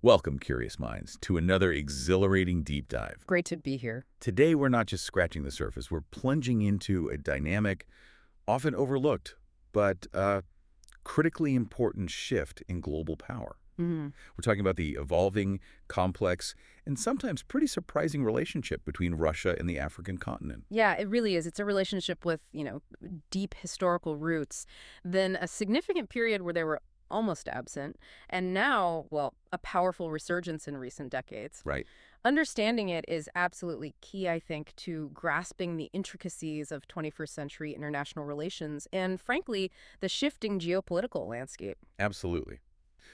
Welcome, curious minds, to another exhilarating deep dive. Great to be here. Today, we're not just scratching the surface, we're plunging into a dynamic, often overlooked, but critically important shift in global power. Mhm. We're talking about the evolving, complex, and sometimes pretty surprising relationship between Russia and the African continent. Yeah, it really is. It's a relationship with, deep historical roots, then a significant period where they were almost absent, and now, well, a powerful resurgence in recent decades. Right. Understanding it is absolutely key, I think, to grasping the intricacies of 21st century international relations and, frankly, the shifting geopolitical landscape. Absolutely.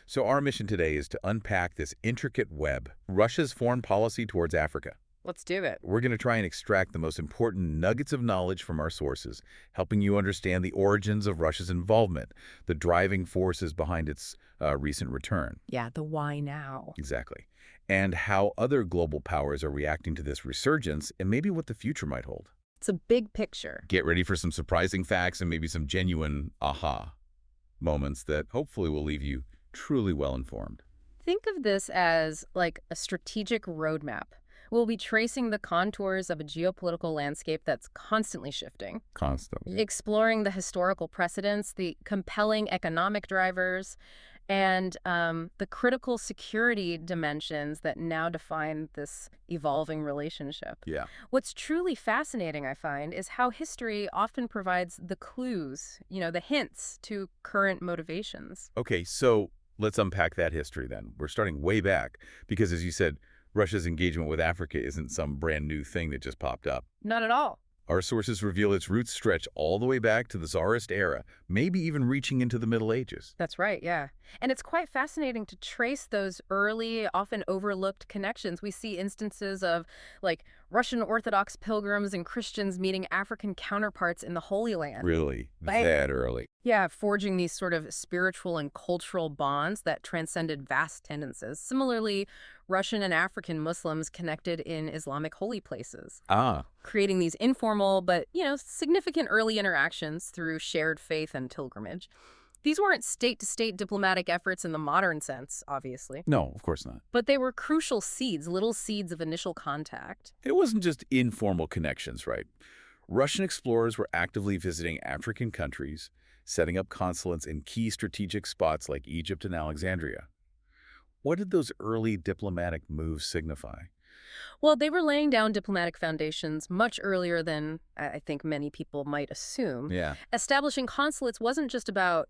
So our mission today is to unpack this intricate web, Russia's foreign policy towards Africa. Let's do it. We're going to try and extract the most important nuggets of knowledge from our sources, helping you understand the origins of Russia's involvement, the driving forces behind its recent return. Yeah, the why now. Exactly. And how other global powers are reacting to this resurgence and maybe what the future might hold. It's a big picture. Get ready for some surprising facts and maybe some genuine aha moments that hopefully will leave you truly well informed. Think of this as like a strategic roadmap. We'll be tracing the contours of a geopolitical landscape that's constantly shifting, Constantly. exploring the historical precedents, the compelling economic drivers, and the critical security dimensions that now define this evolving relationship. Yeah. What's truly fascinating, I find, is how history often provides the clues, the hints to current motivations. Okay, so let's unpack that history then. We're starting way back because, as you said, Russia's engagement with Africa isn't some brand new thing that just popped up. Not at all. Our sources reveal its roots stretch all the way back to the Tsarist era, maybe even reaching into the Middle Ages. That's right, yeah. And it's quite fascinating to trace those early, often overlooked connections. We see instances of, like, Russian Orthodox pilgrims and Christians meeting African counterparts in the Holy Land. Really? Right. That early. Yeah, forging these sort of spiritual and cultural bonds that transcended vast tendencies. Similarly, Russian and African Muslims connected in Islamic holy places, Ah, creating these informal but, significant early interactions through shared faith and pilgrimage. These weren't state-to-state diplomatic efforts in the modern sense, obviously, no, of course not. but they were crucial seeds, little seeds of initial contact. It wasn't just informal connections, right? Russian explorers were actively visiting African countries, setting up consulates in key strategic spots like Egypt and Alexandria. What did those early diplomatic moves signify? Well, they were laying down diplomatic foundations much earlier than I think many people might assume. Yeah. Establishing consulates wasn't just about,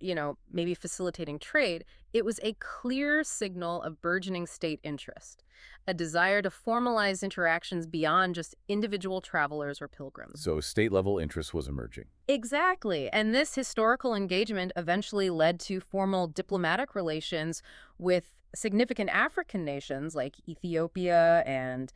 maybe facilitating trade. It was a clear signal of burgeoning state interest, a desire to formalize interactions beyond just individual travelers or pilgrims. So state-level interest was emerging. Exactly. And this historical engagement eventually led to formal diplomatic relations with significant African nations like Ethiopia and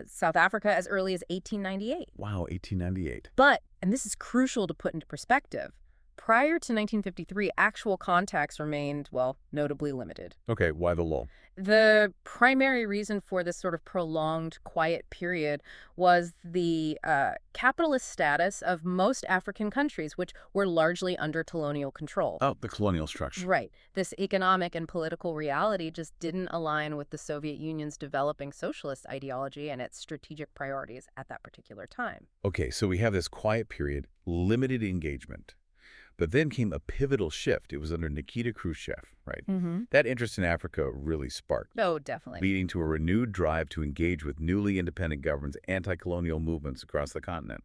South Africa as early as 1898. Wow, 1898. But, and this is crucial to put into perspective, prior to 1953, actual contacts remained, well, notably limited. Okay, why the lull? The primary reason for this sort of prolonged quiet period was the capitalist status of most African countries, which were largely under colonial control. Oh, the colonial structure. Right. This economic and political reality just didn't align with the Soviet Union's developing socialist ideology and its strategic priorities at that particular time. Okay, so we have this quiet period, limited engagement. But then came a pivotal shift. It was under Nikita Khrushchev, right? Mm-hmm. That interest in Africa really sparked, Oh, definitely. leading to a renewed drive to engage with newly independent governments, anti-colonial movements across the continent.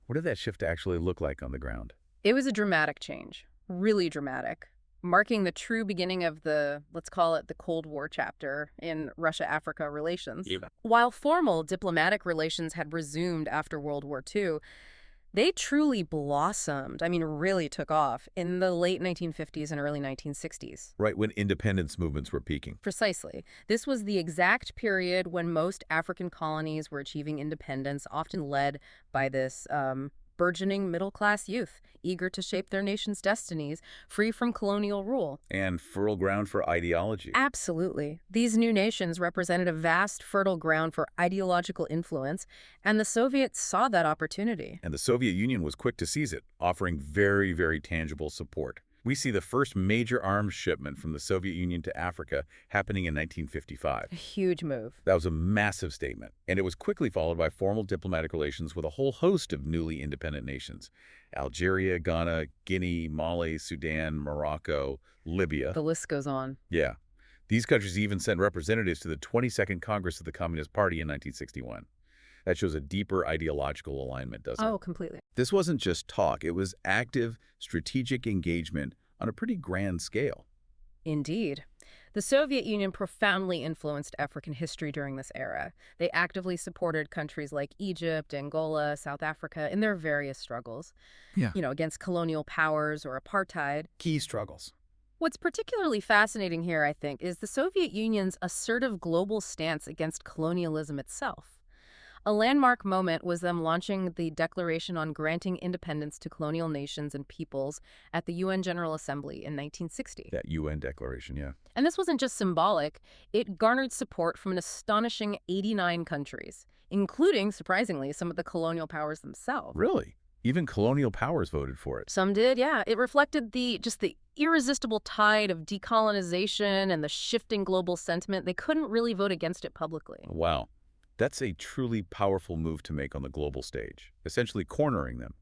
What did that shift actually look like on the ground? It was a dramatic change, really dramatic, marking the true beginning of the, let's call it the Cold War chapter in Russia-Africa relations. Yeah. While formal diplomatic relations had resumed after World War II, they truly blossomed, really took off in the late 1950s and early 1960s. Right when independence movements were peaking. Precisely. This was the exact period when most African colonies were achieving independence, often led by this burgeoning middle-class youth, eager to shape their nation's destinies, free from colonial rule. And fertile ground for ideology. Absolutely. These new nations represented a vast, fertile ground for ideological influence, and the Soviets saw that opportunity. And the Soviet Union was quick to seize it, offering very, very tangible support. We see the first major arms shipment from the Soviet Union to Africa happening in A 1955. huge move. That was a massive statement, and it was quickly followed by formal diplomatic relations with a whole host of newly independent nations. Algeria, Ghana, Guinea, Mali, Sudan, Morocco, Libya. The list goes on. Yeah. These countries even sent representatives to the 22nd Congress of the Communist Party in 1961. That shows a deeper ideological alignment, doesn't it? Oh, completely. This wasn't just talk. It was active, strategic engagement on a pretty grand scale. Indeed. The Soviet Union profoundly influenced African history during this era. They actively supported countries like Egypt, Angola, South Africa in their various struggles, Yeah. against colonial powers or apartheid. Key struggles. What's particularly fascinating here, I think, is the Soviet Union's assertive global stance against colonialism itself. A landmark moment was them launching the Declaration on Granting Independence to Colonial Nations and Peoples at the UN General Assembly in 1960. That UN declaration, yeah. And this wasn't just symbolic, it garnered support from an astonishing 89 countries, including, surprisingly, some of the colonial powers themselves. Really? Even colonial powers voted for it. Some did, yeah. It reflected the irresistible tide of decolonization and the shifting global sentiment. They couldn't really vote against it publicly. Wow. That's a truly powerful move to make on the global stage, essentially cornering them.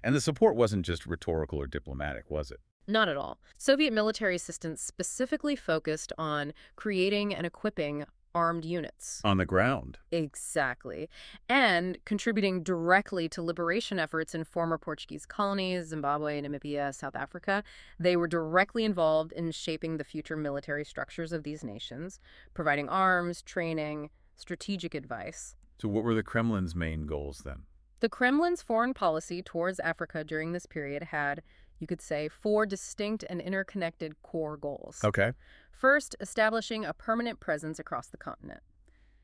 And the support wasn't just rhetorical or diplomatic, was it? Not at all. Soviet military assistance specifically focused on creating and equipping armed units. On the ground. Exactly. And contributing directly to liberation efforts in former Portuguese colonies, Zimbabwe, Namibia, South Africa. They were directly involved in shaping the future military structures of these nations, providing arms, training, strategic advice. So what were the Kremlin's main goals then? The Kremlin's foreign policy towards Africa during this period had, you could say, 4 distinct and interconnected core goals. Okay. First, establishing a permanent presence across the continent,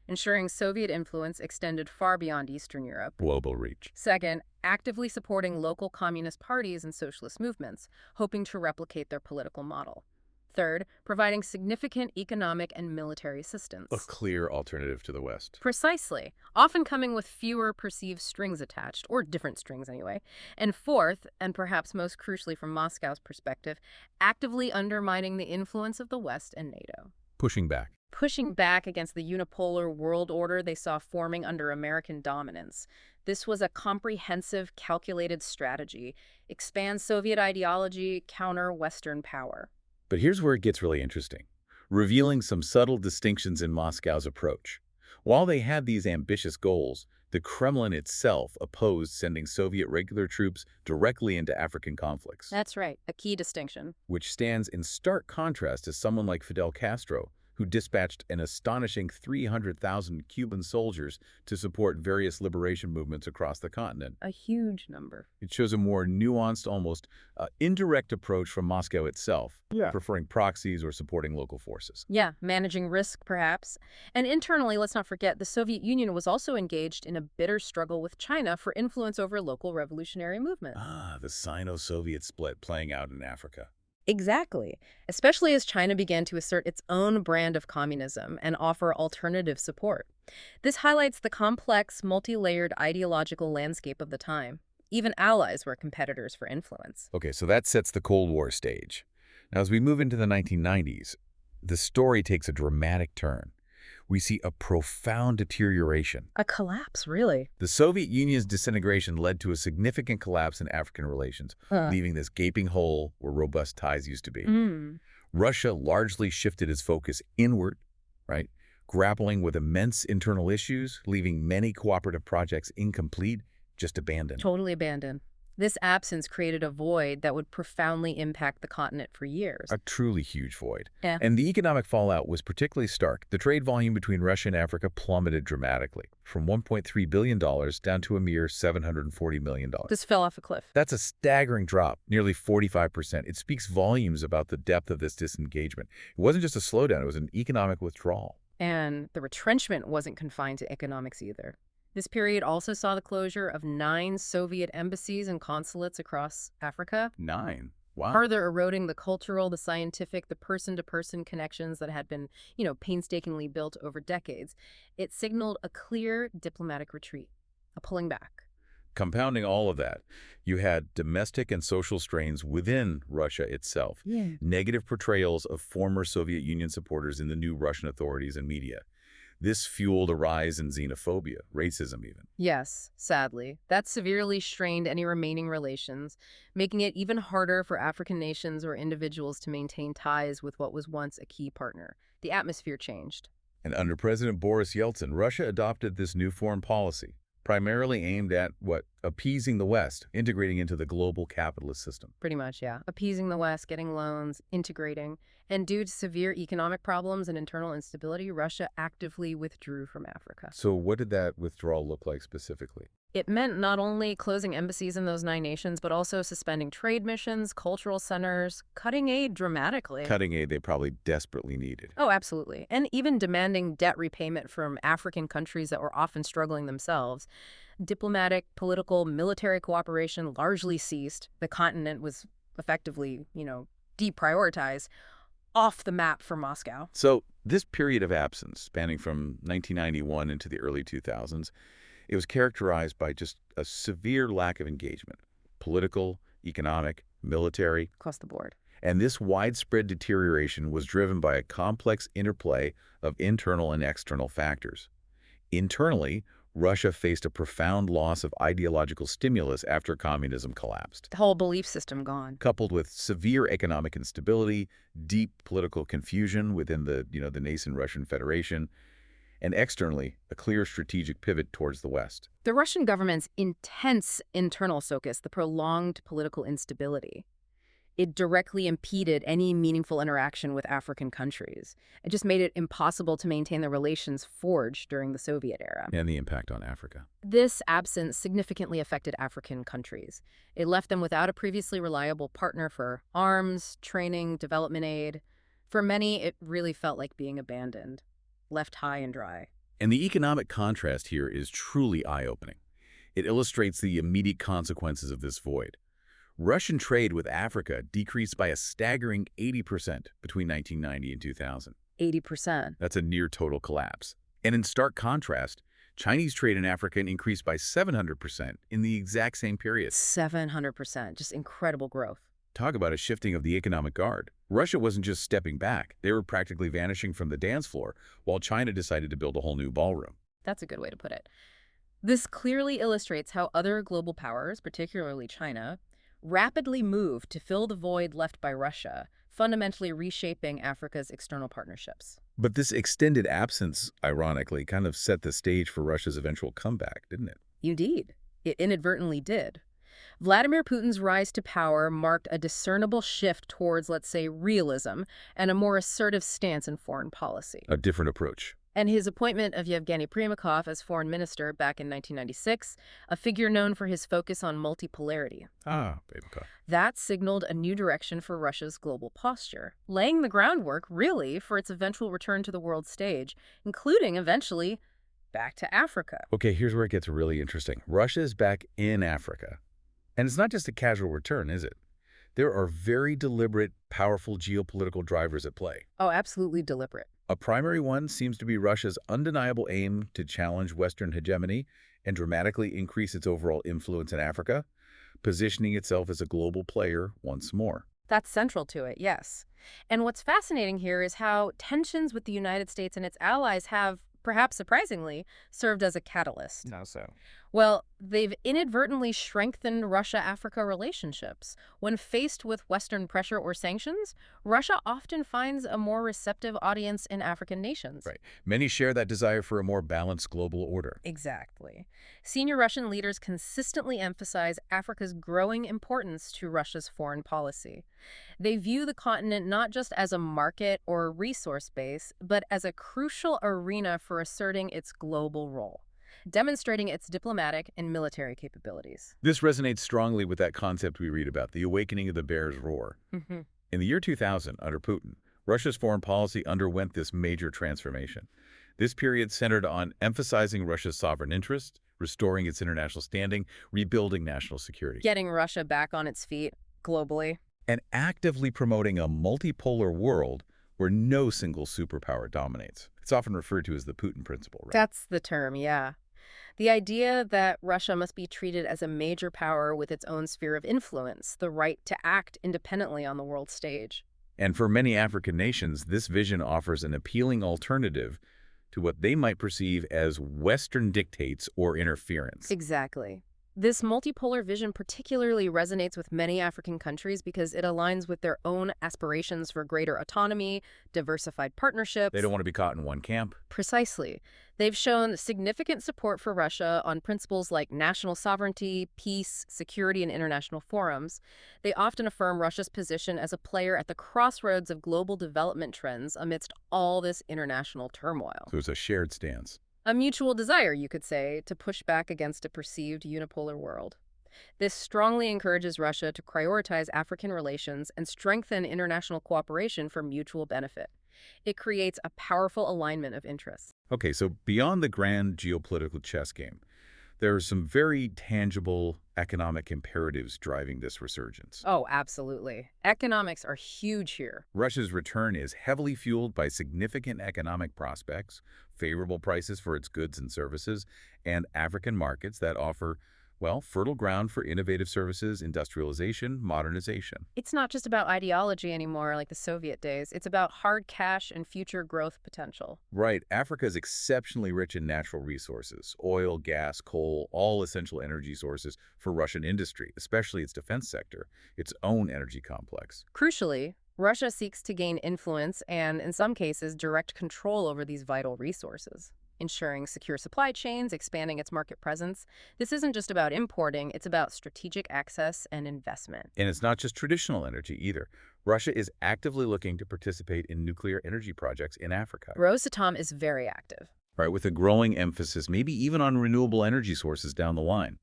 ensuring Soviet influence extended far beyond Eastern Europe. Global reach. Second, actively supporting local communist parties and socialist movements, hoping to replicate their political model. Third, providing significant economic and military assistance. A clear alternative to the West. Precisely, often coming with fewer perceived strings attached, or different strings anyway. And fourth, and perhaps most crucially from Moscow's perspective, actively undermining the influence of the West and NATO. Pushing back. Pushing back against the unipolar world order they saw forming under American dominance. This was a comprehensive, calculated strategy. Expand Soviet ideology, counter Western power. But here's where it gets really interesting, revealing some subtle distinctions in Moscow's approach. While they had these ambitious goals, the Kremlin itself opposed sending Soviet regular troops directly into African conflicts, That's right, a key distinction. which stands in stark contrast to someone like Fidel Castro, who dispatched an astonishing 300,000 Cuban soldiers to support various liberation movements across the continent. A huge number. It shows a more nuanced, almost indirect approach from Moscow itself, preferring proxies or supporting local forces. Yeah, managing risk, perhaps. And internally, let's not forget, the Soviet Union was also engaged in a bitter struggle with China for influence over local revolutionary movements. Ah, the Sino-Soviet split playing out in Africa. Exactly, especially as China began to assert its own brand of communism and offer alternative support. This highlights the complex, multi-layered ideological landscape of the time. Even allies were competitors for influence. Okay, so that sets the Cold War stage. Now, as we move into the 1990s, the story takes a dramatic turn. We see a profound deterioration. A collapse, really. The Soviet Union's disintegration led to a significant collapse in African relations, leaving this gaping hole where robust ties used to be. Russia largely shifted its focus inward, right? Grappling with immense internal issues, leaving many cooperative projects incomplete, just abandoned. Totally abandoned. This absence created a void that would profoundly impact the continent for years. A truly huge void. Yeah. And the economic fallout was particularly stark. The trade volume between Russia and Africa plummeted dramatically, from $1.3 billion down to a mere $740 million. This fell off a cliff. That's a staggering drop, nearly 45%. It speaks volumes about the depth of this disengagement. It wasn't just a slowdown, it was an economic withdrawal. And the retrenchment wasn't confined to economics either. This period also saw the closure of 9 Soviet embassies and consulates across Africa, 9. Wow. further eroding the cultural, the scientific, the person-to-person connections that had been, painstakingly built over decades. It signaled a clear diplomatic retreat, a pulling back. Compounding all of that, you had domestic and social strains within Russia itself, Yeah. negative portrayals of former Soviet Union supporters in the new Russian authorities and media. This fueled a rise in xenophobia, racism even. Yes, sadly. That severely strained any remaining relations, making it even harder for African nations or individuals to maintain ties with what was once a key partner. The atmosphere changed. And under President Boris Yeltsin, Russia adopted this new foreign policy, primarily aimed at, appeasing the West, integrating into the global capitalist system. Pretty much, yeah. Appeasing the West, getting loans, integrating. And due to severe economic problems and internal instability, Russia actively withdrew from Africa. So what did that withdrawal look like specifically? It meant not only closing embassies in those 9 nations, but also suspending trade missions, cultural centers, cutting aid dramatically. Cutting aid they probably desperately needed. Oh, absolutely. And even demanding debt repayment from African countries that were often struggling themselves. Diplomatic, political, military cooperation largely ceased. The continent was effectively, deprioritized, off the map for Moscow. So this period of absence, spanning from 1991 into the early 2000s, it was characterized by just a severe lack of engagement, political, economic, military. Across the board. And this widespread deterioration was driven by a complex interplay of internal and external factors. Internally, Russia faced a profound loss of ideological stimulus after communism collapsed, The whole belief system gone. coupled with severe economic instability, deep political confusion within the nascent Russian Federation, and externally, a clear strategic pivot towards the West. The Russian government's intense internal focus, the prolonged political instability, it directly impeded any meaningful interaction with African countries. It just made it impossible to maintain the relations forged during the Soviet era. And the impact on Africa. This absence significantly affected African countries. It left them without a previously reliable partner for arms, training, development aid. For many, it really felt like being abandoned, left high and dry. And the economic contrast here is truly eye-opening. It illustrates the immediate consequences of this void. Russian trade with Africa decreased by a staggering 80% between 1990 and 2000. 80%. That's a near total collapse. And in stark contrast, Chinese trade in Africa increased by 700% in the exact same period. 700%. Just incredible growth. Talk about a shifting of the economic guard. Russia wasn't just stepping back. They were practically vanishing from the dance floor, while China decided to build a whole new ballroom. That's a good way to put it. This clearly illustrates how other global powers, particularly China, rapidly moved to fill the void left by Russia, fundamentally reshaping Africa's external partnerships. But this extended absence, ironically, kind of set the stage for Russia's eventual comeback, didn't it? Indeed, it inadvertently did. Vladimir Putin's rise to power marked a discernible shift towards, let's say, realism and a more assertive stance in foreign policy. A different approach. And his appointment of Yevgeny Primakov as foreign minister back in 1996, a figure known for his focus on multipolarity. Babyka. That signaled a new direction for Russia's global posture, laying the groundwork, really, for its eventual return to the world stage, including, eventually, back to Africa. Okay, here's where it gets really interesting. Russia is back in Africa. And it's not just a casual return, is it? There are very deliberate, powerful geopolitical drivers at play. Oh, absolutely deliberate. A primary one seems to be Russia's undeniable aim to challenge Western hegemony and dramatically increase its overall influence in Africa, positioning itself as a global player once more. That's central to it, yes. And what's fascinating here is how tensions with the United States and its allies have, perhaps surprisingly, served as a catalyst. How so? Well, they've inadvertently strengthened Russia-Africa relationships. When faced with Western pressure or sanctions, Russia often finds a more receptive audience in African nations. Right. Many share that desire for a more balanced global order. Exactly. Senior Russian leaders consistently emphasize Africa's growing importance to Russia's foreign policy. They view the continent not just as a market or a resource base, but as a crucial arena for asserting its global role, demonstrating its diplomatic and military capabilities. This resonates strongly with that concept we read about, the awakening of the bear's roar. Mm-hmm. In the year 2000, under Putin, Russia's foreign policy underwent this major transformation. This period centered on emphasizing Russia's sovereign interests, restoring its international standing, rebuilding national security, Getting Russia back on its feet globally. and actively promoting a multipolar world where no single superpower dominates. It's often referred to as the Putin principle, right? That's the term, yeah. The idea that Russia must be treated as a major power with its own sphere of influence, the right to act independently on the world stage. And for many African nations, this vision offers an appealing alternative to what they might perceive as Western dictates or interference. Exactly. This multipolar vision particularly resonates with many African countries because it aligns with their own aspirations for greater autonomy, diversified They partnerships. don't want to be caught in one camp. Precisely. They've shown significant support for Russia on principles like national sovereignty, peace, security, and international forums. They often affirm Russia's position as a player at the crossroads of global development trends amidst all this international turmoil. So it's a shared stance. A mutual desire, you could say, to push back against a perceived unipolar world. This strongly encourages Russia to prioritize African relations and strengthen international cooperation for mutual benefit. It creates a powerful alignment of interests. Okay, so beyond the grand geopolitical chess game, there are some very tangible economic imperatives driving this resurgence. Oh, absolutely. Economics are huge here. Russia's return is heavily fueled by significant economic prospects, favorable prices for its goods and services, and African markets that offer, well, fertile ground for innovative services, industrialization, modernization. It's not just about ideology anymore like the Soviet days. It's about hard cash and future growth potential. Right, Africa is exceptionally rich in natural resources, oil, gas, coal, all essential energy sources for Russian industry, especially its defense sector, its own energy complex. Crucially, Russia seeks to gain influence and, in some cases, direct control over these vital resources, ensuring secure supply chains, expanding its market presence. This isn't just about importing, it's about strategic access and investment. And it's not just traditional energy either. Russia is actively looking to participate in nuclear energy projects in Africa, Rosatom is very active. right, with a growing emphasis maybe even on renewable energy sources down the line.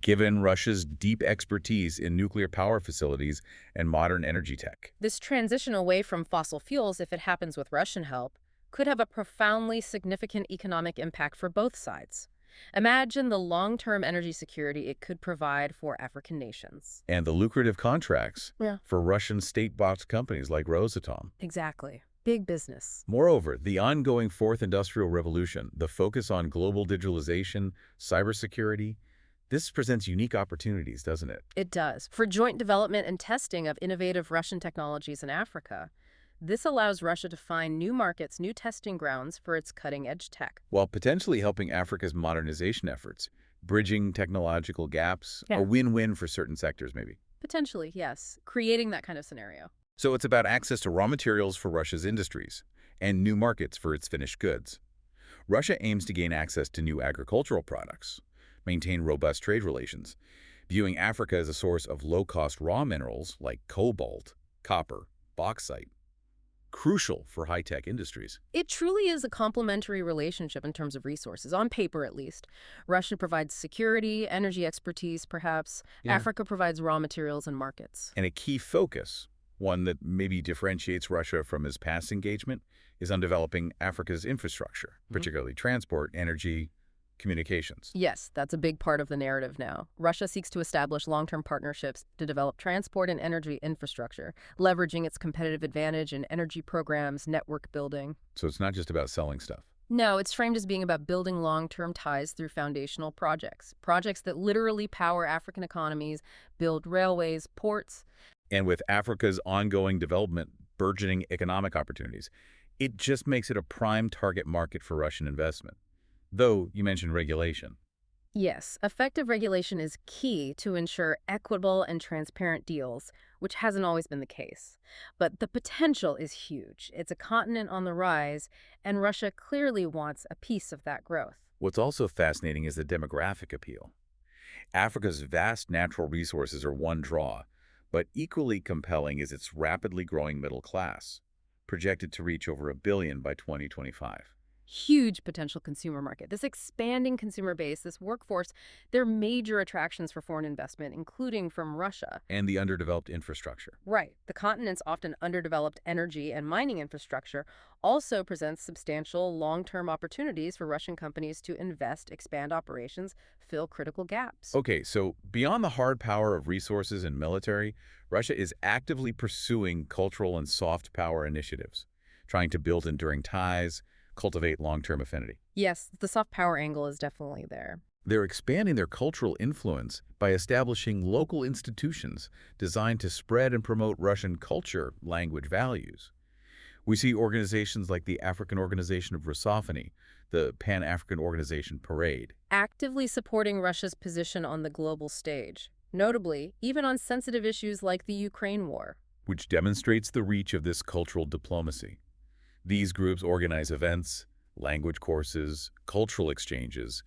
Given Russia's deep expertise in nuclear power facilities and modern energy tech. This transition away from fossil fuels, if it happens with Russian help, could have a profoundly significant economic impact for both sides. Imagine the long-term energy security it could provide for African nations. And the lucrative contracts Yeah. for Russian state-bought companies like Rosatom. Exactly. Big business. Moreover, the ongoing Fourth Industrial Revolution, the focus on global digitalization, cybersecurity, this presents unique opportunities, doesn't it? It does. For joint development and testing of innovative Russian technologies in Africa. This allows Russia to find new markets, new testing grounds for its cutting-edge tech. While potentially helping Africa's modernization efforts, bridging technological gaps, Yeah. a win-win for certain sectors maybe. Potentially, yes. Creating that kind of scenario. So it's about access to raw materials for Russia's industries and new markets for its finished goods. Russia aims to gain access to new agricultural products, maintain robust trade relations, viewing Africa as a source of low-cost raw minerals like cobalt, copper, bauxite, crucial for high-tech industries. It truly is a complementary relationship in terms of resources, on paper at least. Russia provides security, energy expertise, perhaps. Yeah. Africa provides raw materials and markets. And a key focus, one that maybe differentiates Russia from its past engagement, is on developing Africa's infrastructure, particularly transport, energy, communications. Yes, that's a big part of the narrative now. Russia seeks to establish long-term partnerships to develop transport and energy infrastructure, leveraging its competitive advantage in energy programs, network building. So it's not just about selling stuff. No, it's framed as being about building long-term ties through foundational projects that literally power African economies, build railways, ports. And with Africa's ongoing development, burgeoning economic opportunities, it just makes it a prime target market for Russian investment. Though you mentioned regulation. Yes, effective regulation is key to ensure equitable and transparent deals, which hasn't always been the case. But the potential is huge. It's a continent on the rise, and Russia clearly wants a piece of that growth. What's also fascinating is the demographic appeal. Africa's vast natural resources are one draw, but equally compelling is its rapidly growing middle class, projected to reach over 1 billion by 2025. Huge potential consumer market. This expanding consumer base, this workforce, they're major attractions for foreign investment, including from Russia. And the underdeveloped infrastructure. Right. The continent's often underdeveloped energy and mining infrastructure also presents substantial long-term opportunities for Russian companies to invest, expand operations, fill critical gaps. Okay, so beyond the hard power of resources and military, Russia is actively pursuing cultural and soft power initiatives, trying to build enduring ties, cultivate long-term affinity. Yes, the soft power angle is definitely there. They're expanding their cultural influence by establishing local institutions designed to spread and promote Russian culture, language, values. We see organizations like the African Organization of Russophony, the Pan-African Organization Parade, Actively supporting Russia's position on the global stage, notably, even on sensitive issues like the Ukraine war. which demonstrates the reach of this cultural diplomacy. These groups organize events, language courses, cultural exchanges,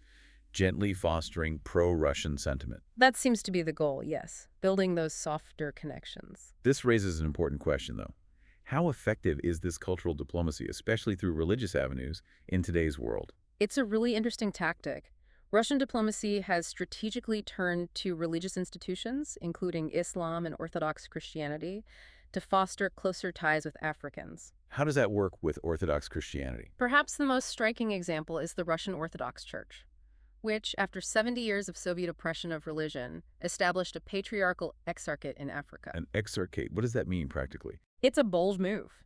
gently fostering pro-Russian sentiment. That seems to be the goal, yes, building those softer connections. This raises an important question, though. How effective is this cultural diplomacy, especially through religious avenues, in today's world? It's a really interesting tactic. Russian diplomacy has strategically turned to religious institutions, including Islam and Orthodox Christianity, to foster closer ties with Africans. How does that work with Orthodox Christianity? Perhaps the most striking example is the Russian Orthodox Church, which, after 70 years of Soviet oppression of religion, established a patriarchal exarchate in Africa. An exarchate, what does that mean practically? It's a bold move.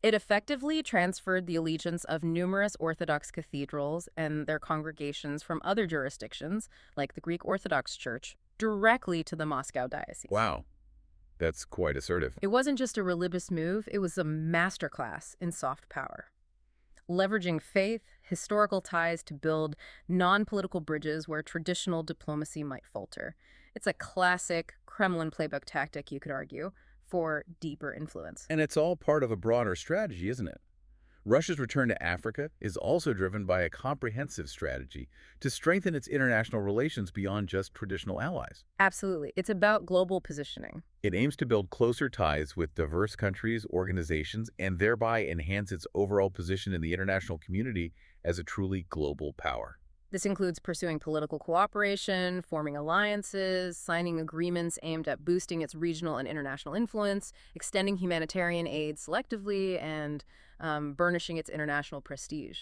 It effectively transferred the allegiance of numerous Orthodox cathedrals and their congregations from other jurisdictions, like the Greek Orthodox Church, directly to the Moscow diocese. Wow, that's quite assertive. It wasn't just a religious move, it was a masterclass in soft power. Leveraging faith, historical ties to build non-political bridges where traditional diplomacy might falter. It's a classic Kremlin playbook tactic, you could argue, for deeper influence. And it's all part of a broader strategy, isn't it? Russia's return to Africa is also driven by a comprehensive strategy to strengthen its international relations beyond just traditional allies. Absolutely. It's about global positioning. It aims to build closer ties with diverse countries, organizations, and thereby enhance its overall position in the international community as a truly global power. This includes pursuing political cooperation, forming alliances, signing agreements aimed at boosting its regional and international influence, extending humanitarian aid selectively, and burnishing its international prestige,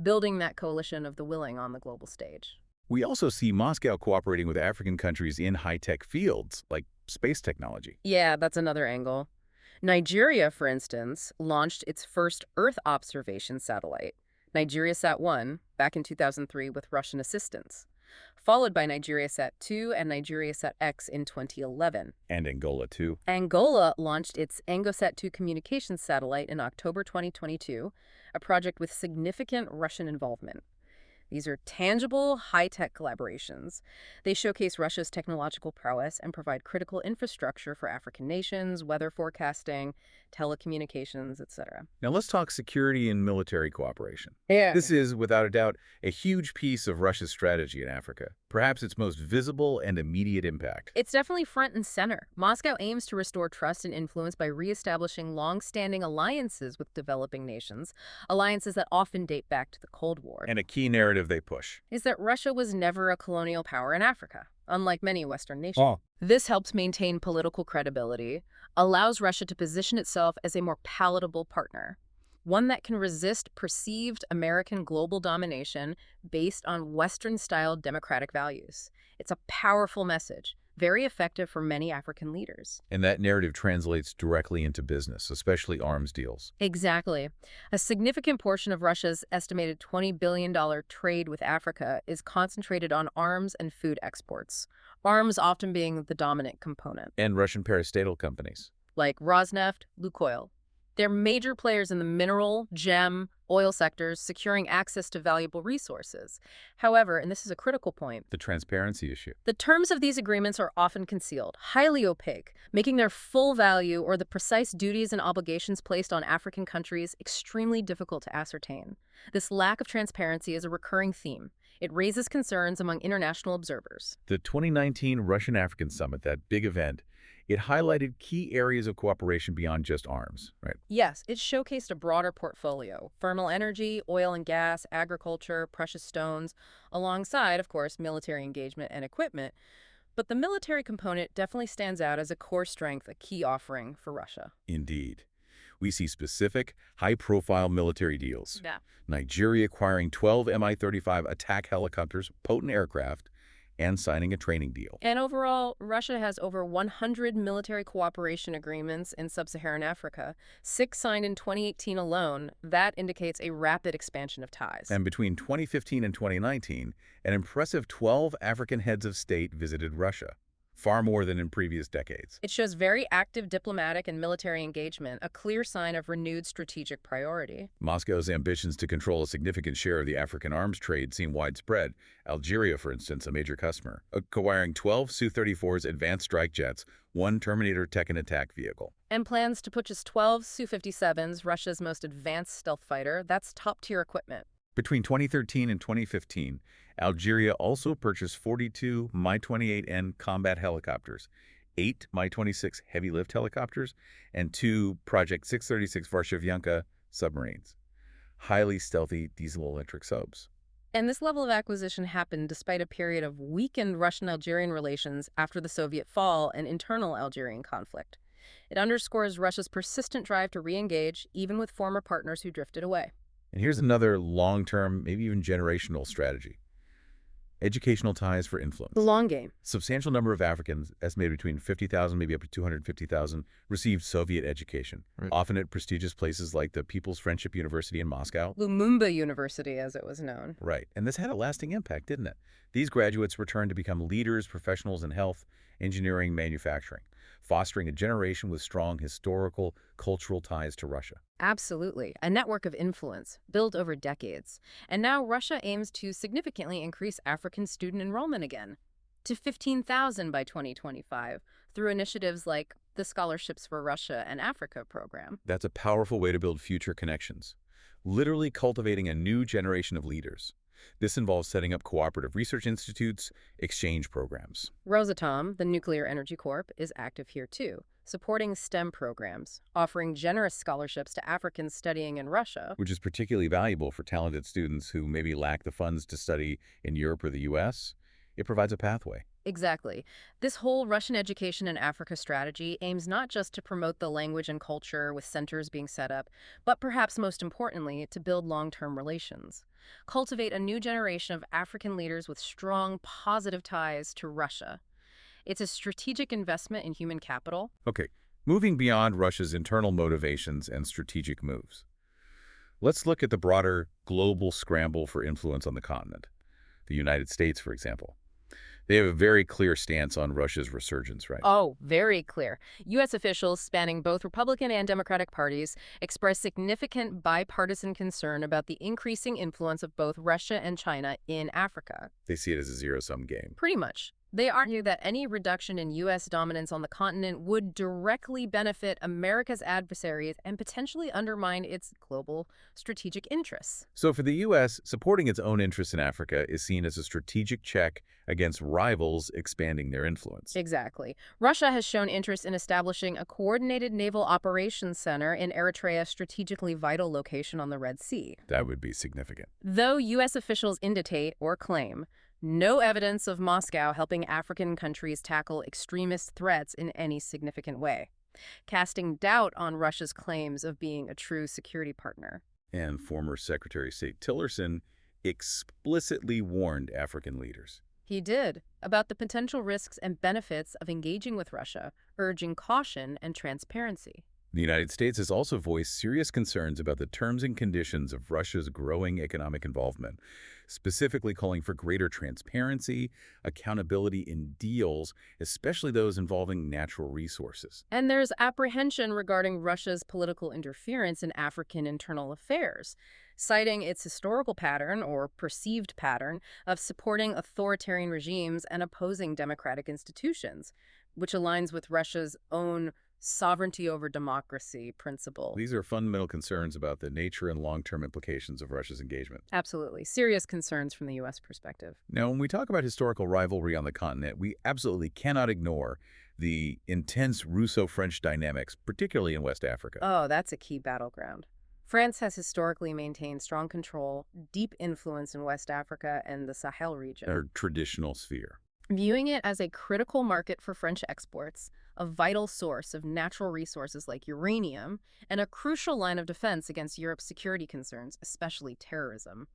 building that coalition of the willing on the global stage. We also see Moscow cooperating with African countries in high-tech fields, like space technology. Yeah, that's another angle. Nigeria, for instance, launched its first Earth observation satellite, NigeriaSat-1, back in 2003 with Russian assistance, followed by NigeriaSat-2 and NigeriaSat-X in 2011. And Angola, too. Angola launched its ANGOSat-2 communications satellite in October 2022, a project with significant Russian involvement. These are tangible, high-tech collaborations. They showcase Russia's technological prowess and provide critical infrastructure for African nations, weather forecasting, telecommunications, etc. Now let's talk security and military cooperation. Yeah. This is, without a doubt, a huge piece of Russia's strategy in Africa, perhaps its most visible and immediate impact. It's definitely front and center. Moscow aims to restore trust and influence by reestablishing long-standing alliances with developing nations, alliances that often date back to the Cold War. And a key narrative they push is that Russia was never a colonial power in Africa, unlike many Western nations. This helps maintain political credibility, allows Russia to position itself as a more palatable partner, one that can resist perceived American global domination based on Western-style democratic values. It's a powerful message, very effective for many African leaders. And that narrative translates directly into business, especially arms deals. Exactly. A significant portion of Russia's estimated $20 billion trade with Africa is concentrated on arms and food exports, arms often being the dominant component. And Russian parastatal companies. Like Rosneft, Lukoil. They're major players in the mineral, gem, oil sectors, securing access to valuable resources. However, and this is a critical point, The transparency issue. the terms of these agreements are often concealed, highly opaque, making their full value or the precise duties and obligations placed on African countries extremely difficult to ascertain. This lack of transparency is a recurring theme. It raises concerns among international observers. The 2019 Russian-African Summit, that big event, it highlighted key areas of cooperation beyond just arms, right? Yes, it showcased a broader portfolio: thermal energy, oil and gas, agriculture, precious stones, alongside, of course, military engagement and equipment. But the military component definitely stands out as a core strength, a key offering for Russia. Indeed. We see specific, high-profile military deals. Yeah. Nigeria acquiring 12 Mi-35 attack helicopters, potent aircraft, and signing a training deal. And overall, Russia has over 100 military cooperation agreements in sub-Saharan Africa, 6 signed in 2018 alone. That indicates a rapid expansion of ties. And between 2015 and 2019, an impressive 12 African heads of state visited Russia, far more than in previous decades. It shows very active diplomatic and military engagement, a clear sign of renewed strategic priority. Moscow's ambitions to control a significant share of the African arms trade seem widespread. Algeria, for instance, a major customer, acquiring 12 Su-34's advanced strike jets, 1 Terminator Tech and attack vehicle. And plans to purchase 12 Su-57s, Russia's most advanced stealth fighter. That's top-tier equipment. Between 2013 and 2015, Algeria also purchased 42 Mi-28N combat helicopters, 8 Mi-26 heavy-lift helicopters, and 2 Project 636 Varshavyanka submarines, highly stealthy diesel-electric subs. And this level of acquisition happened despite a period of weakened Russian-Algerian relations after the Soviet fall and internal Algerian conflict. It underscores Russia's persistent drive to re-engage, even with former partners who drifted away. And here's another long-term, maybe even generational strategy. Educational ties for influence. The long game. Substantial number of Africans, estimated between 50,000, maybe up to 250,000, received Soviet education, often at prestigious places like the People's Friendship University in Moscow. Lumumba University, as it was known. Right, and this had a lasting impact, didn't it? These graduates returned to become leaders, professionals in health, engineering, manufacturing, fostering a generation with strong historical, cultural ties to Russia. Absolutely. A network of influence built over decades. And now Russia aims to significantly increase African student enrollment again to 15,000 by 2025 through initiatives like the Scholarships for Russia and Africa program. That's a powerful way to build future connections, literally cultivating a new generation of leaders. This involves setting up cooperative research institutes, exchange programs. Rosatom, the Nuclear Energy Corp, is active here too, supporting STEM programs, offering generous scholarships to Africans studying in Russia. Which is particularly valuable for talented students who maybe lack the funds to study in Europe or the U.S. It provides a pathway. Exactly. This whole Russian education in Africa strategy aims not just to promote the language and culture with centers being set up, but perhaps most importantly, to build long-term relations. Cultivate a new generation of African leaders with strong, positive ties to Russia. It's a strategic investment in human capital. Okay, moving beyond Russia's internal motivations and strategic moves. Let's look at the broader global scramble for influence on the continent. The United States, for example. They have a very clear stance on Russia's resurgence, right? Oh, very clear. U.S. officials spanning both Republican and Democratic parties expressed significant bipartisan concern about the increasing influence of both Russia and China in Africa. They see it as a zero-sum game. Pretty much. They argue that any reduction in U.S. dominance on the continent would directly benefit America's adversaries and potentially undermine its global strategic interests. So for the U.S., supporting its own interests in Africa is seen as a strategic check against rivals expanding their influence. Exactly. Russia has shown interest in establishing a coordinated naval operations center in Eritrea's strategically vital location on the Red Sea. That would be significant. Though U.S. officials indicate or claim no evidence of Moscow helping African countries tackle extremist threats in any significant way, casting doubt on Russia's claims of being a true security partner. And former Secretary of State Tillerson explicitly warned African leaders. He did, about the potential risks and benefits of engaging with Russia, urging caution and transparency. The United States has also voiced serious concerns about the terms and conditions of Russia's growing economic involvement, specifically calling for greater transparency, accountability in deals, especially those involving natural resources. And there's apprehension regarding Russia's political interference in African internal affairs, citing its historical pattern, or perceived pattern, of supporting authoritarian regimes and opposing democratic institutions, which aligns with Russia's own sovereignty over democracy principle. These are fundamental concerns about the nature and long-term implications of Russia's engagement. Absolutely. Serious concerns from the U.S. perspective. Now, when we talk about historical rivalry on the continent, we absolutely cannot ignore the intense Russo-French dynamics, particularly in West Africa. Oh, that's a key battleground. France has historically maintained strong control, deep influence in West Africa and the Sahel region. Our traditional sphere. viewing it as a critical market for French exports, a vital source of natural resources like uranium, and a crucial line of defense against Europe's security concerns, especially terrorism.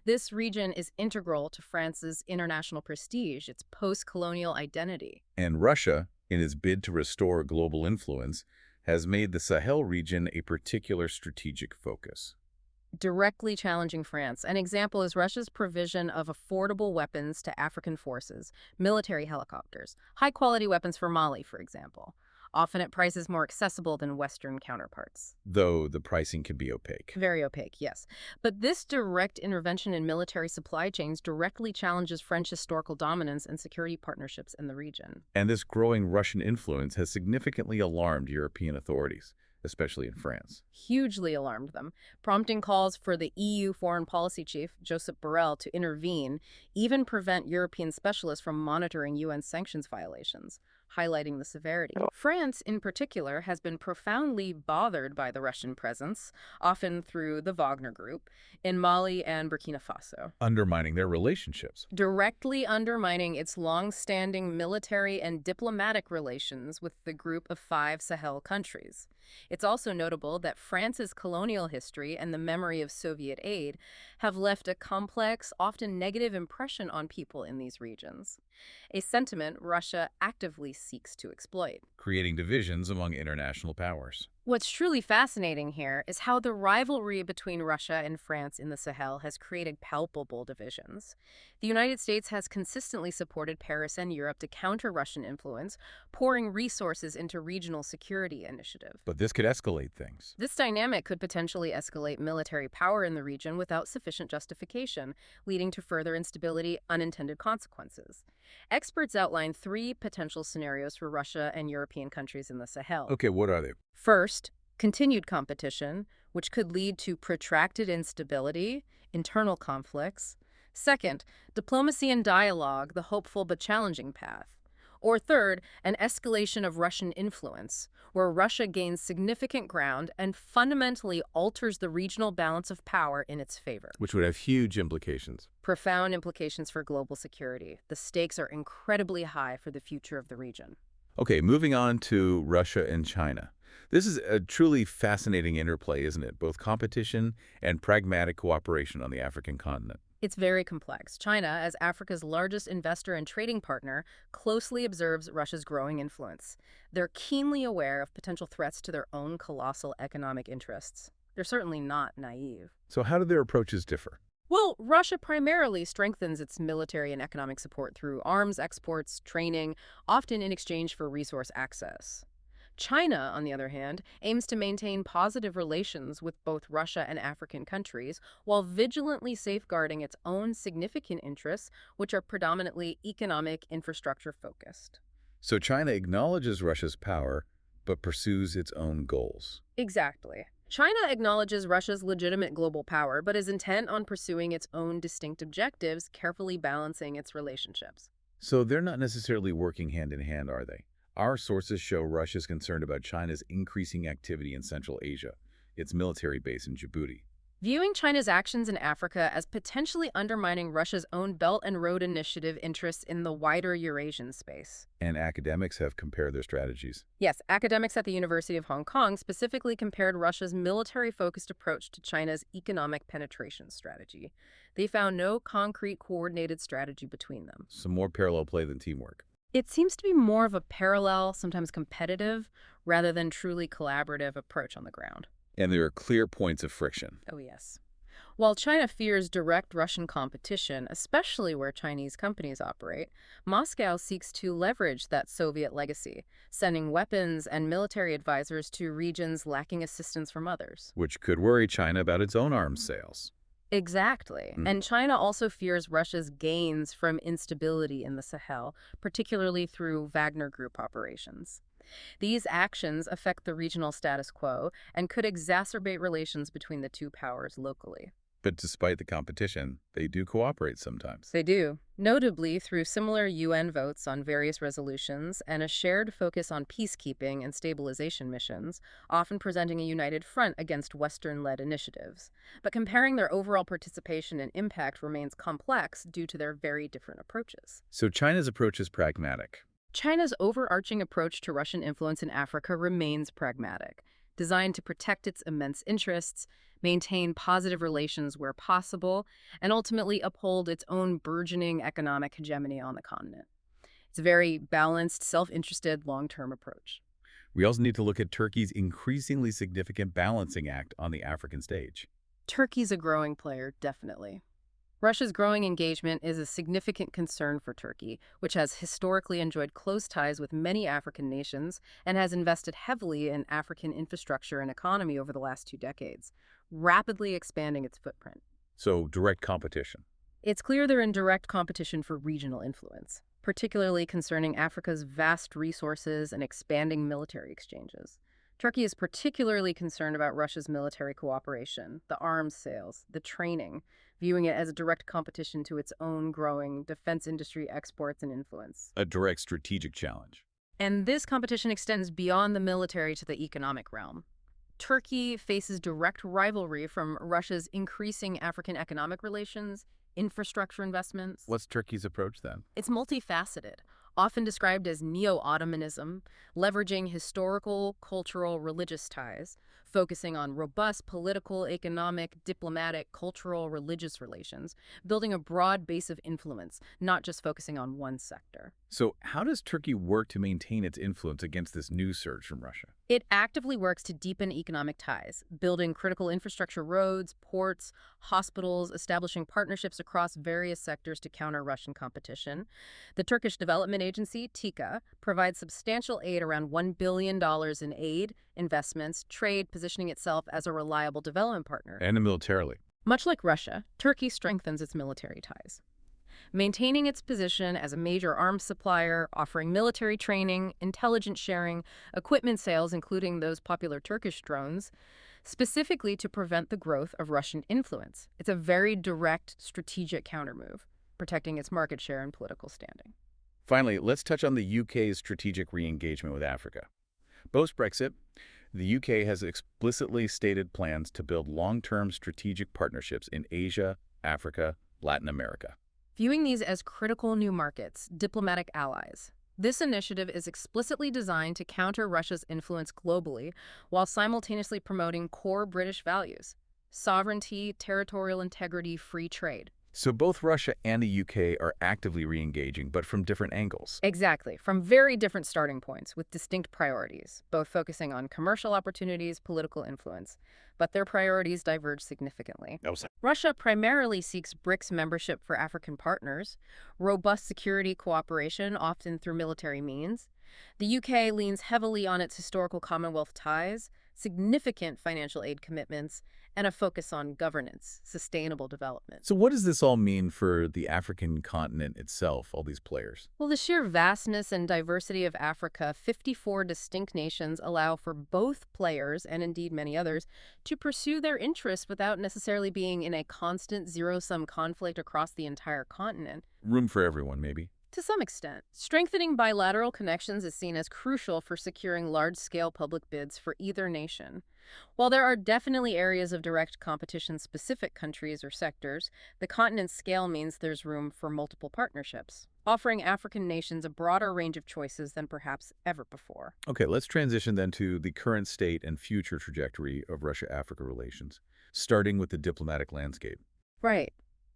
This region is integral to France's international prestige, its post-colonial identity. And Russia, in its bid to restore global influence, has made the Sahel region a particular strategic focus. Directly challenging France. An example is Russia's provision of affordable weapons to African forces, military helicopters, high-quality weapons for Mali, for example, often at prices more accessible than Western counterparts. Though the pricing can be opaque. Very opaque, yes. But this direct intervention in military supply chains directly challenges French historical dominance and security partnerships in the region. And this growing Russian influence has significantly alarmed European authorities, especially in France. Hugely alarmed them, prompting calls for the EU foreign policy chief, Josep Borrell, to intervene, even prevent European specialists from monitoring UN sanctions violations, highlighting the severity. France, in particular, has been profoundly bothered by the Russian presence, often through the Wagner Group, in Mali and Burkina Faso, Undermining their relationships. directly undermining its long-standing military and diplomatic relations with the group of 5 Sahel countries. It's also notable that France's colonial history and the memory of Soviet aid have left a complex, often negative impression on people in these regions, a sentiment Russia actively seeks to exploit. Creating divisions among international powers. What's truly fascinating here is how the rivalry between Russia and France in the Sahel has created palpable divisions. The United States has consistently supported Paris and Europe to counter Russian influence, pouring resources into regional security initiatives. But this could escalate things. This dynamic could potentially escalate military power in the region without sufficient justification, leading to further instability, unintended consequences. Experts outline 3 potential scenarios for Russia and European countries in the Sahel. Okay, what are they? First, continued competition, which could lead to protracted instability, internal conflicts. Second, diplomacy and dialogue, the hopeful but challenging path. Or third, an escalation of Russian influence, where Russia gains significant ground and fundamentally alters the regional balance of power in its favor. Which would have huge implications. Profound implications for global security. The stakes are incredibly high for the future of the region. Okay, moving on to Russia and China. This is a truly fascinating interplay, isn't it? Both competition and pragmatic cooperation on the African continent. It's very complex. China, as Africa's largest investor and trading partner, closely observes Russia's growing influence. They're keenly aware of potential threats to their own colossal economic interests. They're certainly not naive. So how do their approaches differ? Well, Russia primarily strengthens its military and economic support through arms exports, training, often in exchange for resource access. China, on the other hand, aims to maintain positive relations with both Russia and African countries while vigilantly safeguarding its own significant interests, which are predominantly economic infrastructure focused. So China acknowledges Russia's power, but pursues its own goals. Exactly. China acknowledges Russia's legitimate global power, but is intent on pursuing its own distinct objectives, carefully balancing its relationships. So they're not necessarily working hand in hand, are they? Our sources show Russia's concerned about China's increasing activity in Central Asia, its military base in Djibouti. Viewing China's actions in Africa as potentially undermining Russia's own Belt and Road Initiative interests in the wider Eurasian space. And academics have compared their strategies. Yes, academics at the University of Hong Kong specifically compared Russia's military-focused approach to China's economic penetration strategy. They found no concrete coordinated strategy between them. Some more parallel play than teamwork. It seems to be more of a parallel, sometimes competitive, rather than truly collaborative approach on the ground. And there are clear points of friction. Oh, yes. While China fears direct Russian competition, especially where Chinese companies operate, Moscow seeks to leverage that Soviet legacy, sending weapons and military advisors to regions lacking assistance from others. Which could worry China about its own arms sales. Exactly. And China also fears Russia's gains from instability in the Sahel, particularly through Wagner Group operations. These actions affect the regional status quo and could exacerbate relations between the two powers locally. But despite the competition, they do cooperate sometimes. They do, notably through similar UN votes on various resolutions and a shared focus on peacekeeping and stabilization missions, often presenting a united front against Western-led initiatives. But comparing their overall participation and impact remains complex due to their very different approaches. So China's approach is pragmatic. China's overarching approach to Russian influence in Africa remains pragmatic, designed to protect its immense interests, maintain positive relations where possible, and ultimately uphold its own burgeoning economic hegemony on the continent. It's a very balanced, self-interested, long-term approach. We also need to look at Turkey's increasingly significant balancing act on the African stage. Turkey's a growing player, definitely. Russia's growing engagement is a significant concern for Turkey, which has historically enjoyed close ties with many African nations and has invested heavily in African infrastructure and economy over the last 2 decades, rapidly expanding its footprint. So direct competition. It's clear they're in direct competition for regional influence, particularly concerning Africa's vast resources and expanding military exchanges. Turkey is particularly concerned about Russia's military cooperation, the arms sales, the training, viewing it as a direct competition to its own growing defense industry exports and influence. A direct strategic challenge. And this competition extends beyond the military to the economic realm. Turkey faces direct rivalry from Russia's increasing African economic relations, infrastructure investments. What's Turkey's approach then? It's multifaceted, often described as neo-Ottomanism, leveraging historical, cultural, religious ties, focusing on robust political, economic, diplomatic, cultural, religious relations, building a broad base of influence, not just focusing on one sector. So how does Turkey work to maintain its influence against this new surge from Russia? It actively works to deepen economic ties, building critical infrastructure roads, ports, hospitals, establishing partnerships across various sectors to counter Russian competition. The Turkish Development Agency, TİKA, provides substantial aid, around $1 billion in aid, investments, trade, positioning itself as a reliable development partner. And militarily. Much like Russia, Turkey strengthens its military ties, maintaining its position as a major arms supplier, offering military training, intelligence sharing, equipment sales, including those popular Turkish drones, specifically to prevent the growth of Russian influence. It's a very direct, strategic countermove, protecting its market share and political standing. Finally, let's touch on the UK's strategic re-engagement with Africa. Post-Brexit, the UK has explicitly stated plans to build long-term strategic partnerships in Asia, Africa, Latin America. Viewing these as critical new markets, diplomatic allies, this initiative is explicitly designed to counter Russia's influence globally while simultaneously promoting core British values: sovereignty, territorial integrity, free trade. So both Russia and the UK are actively re-engaging, but from different angles. Exactly, from very different starting points with distinct priorities, both focusing on commercial opportunities, political influence. But their priorities diverge significantly. Russia primarily seeks BRICS membership for African partners, robust security cooperation, often through military means. The UK leans heavily on its historical Commonwealth ties, significant financial aid commitments, and a focus on governance, sustainable development. So what does this all mean for the African continent itself, all these players? Well, the sheer vastness and diversity of Africa, 54 distinct nations, allow for both players, and indeed many others, to pursue their interests without necessarily being in a constant zero-sum conflict across the entire continent. Room for everyone, maybe. To some extent, strengthening bilateral connections is seen as crucial for securing large-scale public bids for either nation. While there are definitely areas of direct competition-specific countries or sectors, the continent's scale means there's room for multiple partnerships, offering African nations a broader range of choices than perhaps ever before. Okay, let's transition then to the current state and future trajectory of Russia-Africa relations, starting with the diplomatic landscape. Right.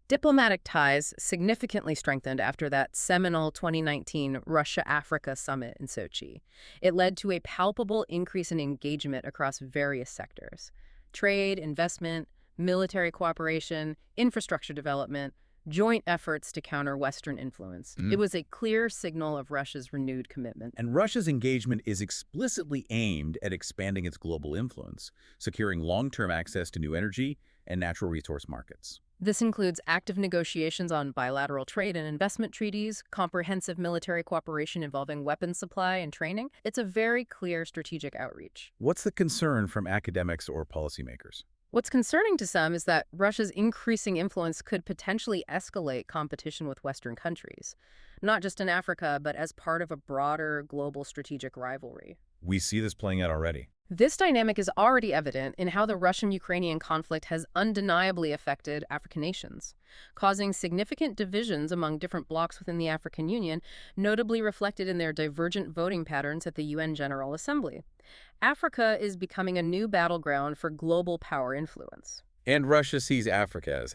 Diplomatic ties significantly strengthened after that seminal 2019 Russia-Africa summit in Sochi. It led to a palpable increase in engagement across various sectors: trade, investment, military cooperation, infrastructure development, joint efforts to counter Western influence. It was a clear signal of Russia's renewed commitment. And Russia's engagement is explicitly aimed at expanding its global influence, securing long-term access to new energy and natural resource markets. This includes active negotiations on bilateral trade and investment treaties, comprehensive military cooperation involving weapons supply and training. It's a very clear strategic outreach. What's the concern from academics or policymakers? What's concerning to some is that Russia's increasing influence could potentially escalate competition with Western countries, not just in Africa, but as part of a broader global strategic rivalry. We see this playing out already. This dynamic is already evident in how the Russian-Ukrainian conflict has undeniably affected African nations, causing significant divisions among different blocs within the African Union, notably reflected in their divergent voting patterns at the UN General Assembly. Africa is becoming a new battleground for global power influence. And Russia sees Africa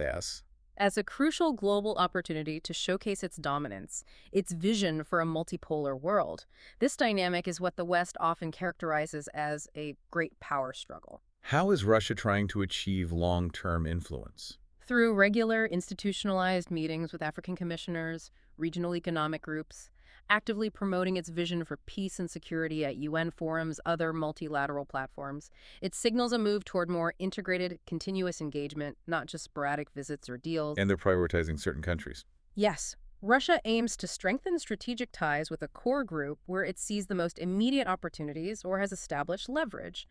As a crucial global opportunity to showcase its dominance, its vision for a multipolar world. This dynamic is what the West often characterizes as a great power struggle. How is Russia trying to achieve long-term influence? Through regular institutionalized meetings with African commissioners, regional economic groups, actively promoting its vision for peace and security at UN forums, other multilateral platforms, it signals a move toward more integrated, continuous engagement, not just sporadic visits or deals. And they're prioritizing certain countries. Yes, Russia aims to strengthen strategic ties with a core group where it sees the most immediate opportunities or has established leverage,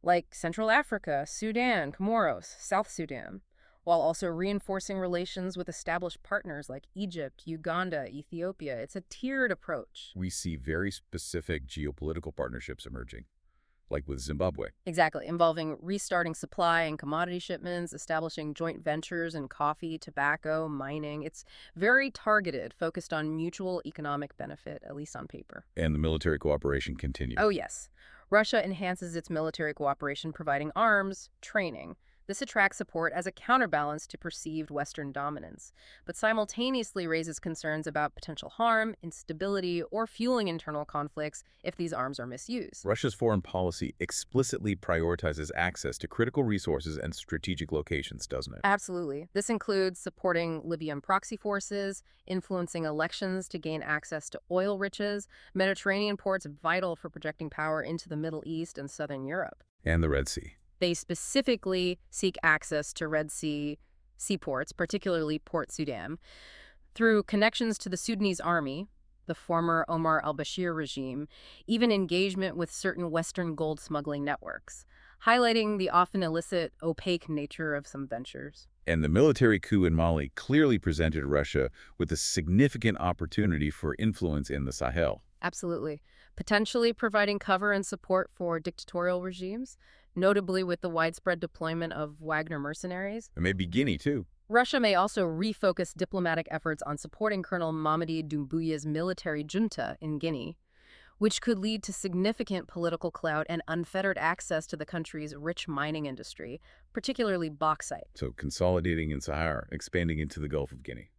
like Central Africa, Sudan, Comoros, South Sudan, while also reinforcing relations with established partners like Egypt, Uganda, Ethiopia. It's a tiered approach. We see very specific geopolitical partnerships emerging, like with Zimbabwe. Exactly, involving restarting supply and commodity shipments, establishing joint ventures in coffee, tobacco, mining. It's very targeted, focused on mutual economic benefit, at least on paper. And the military cooperation continues. Oh, yes. Russia enhances its military cooperation, providing arms, training. This attracts support as a counterbalance to perceived Western dominance, but simultaneously raises concerns about potential harm, instability, or fueling internal conflicts if these arms are misused. Russia's foreign policy explicitly prioritizes access to critical resources and strategic locations, doesn't it? Absolutely. This includes supporting Libyan proxy forces, influencing elections to gain access to oil riches, Mediterranean ports vital for projecting power into the Middle East and Southern Europe. And the Red Sea. They specifically seek access to Red Sea seaports, particularly Port Sudan, through connections to the Sudanese army, the former Omar al-Bashir regime, even engagement with certain Western gold smuggling networks, highlighting the often illicit, opaque nature of some ventures. And the military coup in Mali clearly presented Russia with a significant opportunity for influence in the Sahel. Absolutely. Potentially providing cover and support for dictatorial regimes, notably with the widespread deployment of Wagner mercenaries. And maybe Guinea, too. Russia may also refocus diplomatic efforts on supporting Colonel Mamadi Doumbouya's military junta in Guinea, which could lead to significant political clout and unfettered access to the country's rich mining industry, particularly bauxite. So consolidating in Sahara, expanding into the Gulf of Guinea.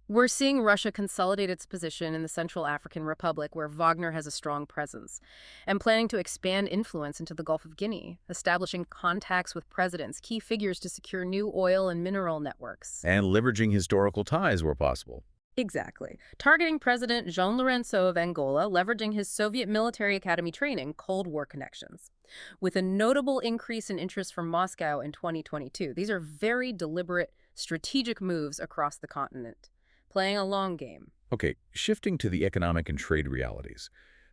We're seeing Russia consolidate its position in the Central African Republic, where Wagner has a strong presence, and planning to expand influence into the Gulf of Guinea, establishing contacts with presidents, key figures to secure new oil and mineral networks. And leveraging historical ties where possible. Exactly. Targeting President Jean Lourenço of Angola, leveraging his Soviet military academy training, Cold War connections. With a notable increase in interest from Moscow in 2022, these are very deliberate, strategic moves across the continent, playing a long game. Okay, shifting to the economic and trade realities.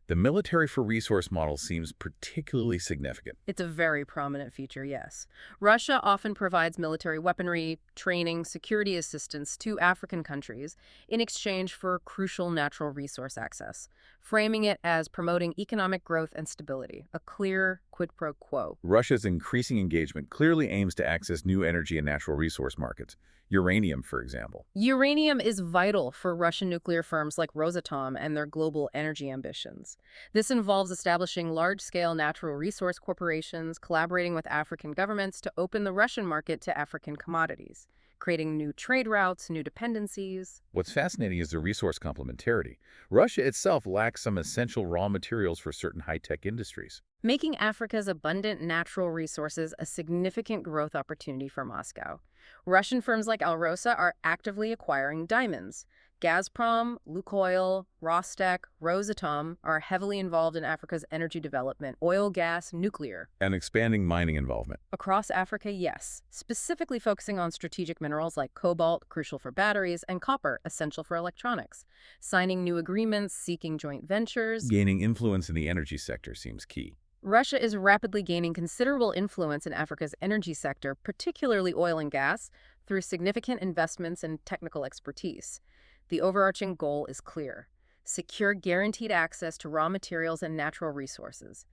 The military for resource model seems particularly significant. It's a very prominent feature, yes. Russia often provides military weaponry, training, security assistance to African countries in exchange for crucial natural resource access, framing it as promoting economic growth and stability, a clear quid pro quo. Russia's increasing engagement clearly aims to access new energy and natural resource markets. Uranium, for example. Uranium is vital for Russian nuclear firms like Rosatom and their global energy ambitions. This involves establishing large-scale natural resource corporations, collaborating with African governments to open the Russian market to African commodities, creating new trade routes, new dependencies. What's fascinating is the resource complementarity. Russia itself lacks some essential raw materials for certain high-tech industries, Making Africa's abundant natural resources a significant growth opportunity for Moscow. Russian firms like Alrosa are actively acquiring diamonds. Gazprom, Lukoil, Rostec, Rosatom are heavily involved in Africa's energy development, oil, gas, nuclear. and expanding mining involvement. Across Africa, yes, specifically focusing on strategic minerals like cobalt, crucial for batteries, and copper, essential for electronics. Signing new agreements, seeking joint ventures. Gaining influence in the energy sector seems key. Russia is rapidly gaining considerable influence in Africa's energy sector, particularly oil and gas, through significant investments and technical expertise. The overarching goal is clear: secure guaranteed access to raw materials and natural resources,